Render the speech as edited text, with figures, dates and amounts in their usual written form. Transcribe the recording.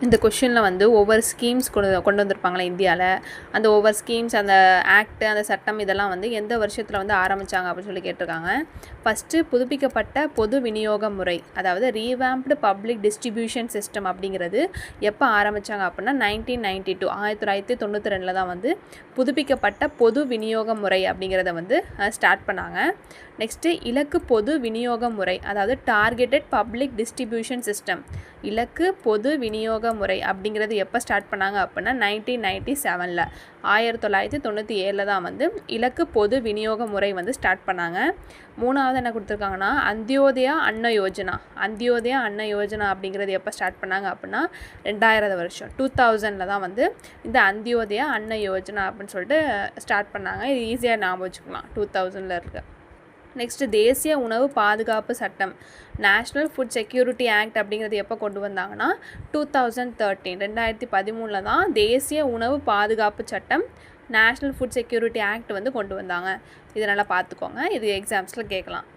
இந்த கொஷினில் வந்து ஒவ்வொரு ஸ்கீம்ஸ் கொண்டு வந்திருப்பாங்களே இந்தியாவில், அந்த ஒவ்வொரு ஸ்கீம்ஸ், அந்த ஆக்ட், அந்த சட்டம் இதெல்லாம் வந்து எந்த வருஷத்தில் வந்து ஆரம்பித்தாங்க அப்படின்னு சொல்லி கேட்டிருக்காங்க. ஃபஸ்ட்டு புதுப்பிக்கப்பட்ட பொது விநியோக முறை, அதாவது ரீவேம்ப்டு பப்ளிக் டிஸ்ட்ரிபியூஷன் சிஸ்டம் அப்படிங்கிறது எப்போ ஆரம்பித்தாங்க அப்படின்னா 1992 1992 தான் வந்து புதுப்பிக்கப்பட்ட பொது விநியோக முறை அப்படிங்கிறத வந்து ஸ்டார்ட் பண்ணாங்க. நெக்ஸ்ட்டு இலக்கு பொது விநியோக முறை, அதாவது டார்கெட்டட் பப்ளிக் டிஸ்ட்ரிபியூஷன் சிஸ்டம், இலக்கு பொது விநியோக முறை அப்படிங்கிறது எப்போ ஸ்டார்ட் பண்ணாங்க அப்படின்னா 1997 1997 தான் வந்து இலக்கு பொது விநியோக முறை வந்து ஸ்டார்ட் பண்ணாங்க. மூணாவது என்ன கொடுத்துருக்காங்கன்னா அந்தியோதயா அன்ன யோஜனா, அந்தியோதயா அன்ன யோஜனா அப்படிங்கிறது எப்போ ஸ்டார்ட் பண்ணாங்க அப்படின்னா 2000 வருஷம் 2000 தான் வந்து இந்த அந்தியோதயா அன்ன யோஜனா அப்படின்னு சொல்லிட்டு ஸ்டார்ட் பண்ணாங்க. இது ஈஸியாக ஞாபகம் வச்சுக்கலாம் 2000 இருக்குது. நெக்ஸ்ட்டு தேசிய உணவு பாதுகாப்பு சட்டம், நேஷ்னல் ஃபுட் செக்யூரிட்டி ஆக்ட் அப்படிங்கிறது எப்போ கொண்டு வந்தாங்கன்னா 2013 தான் தேசிய உணவு பாதுகாப்பு சட்டம், நேஷ்னல் ஃபுட் செக்யூரிட்டி ஆக்ட் வந்து கொண்டு வந்தாங்க. இதனால் பார்த்துக்கோங்க, இது எக்ஸாம்ஸில் கேட்கலாம்.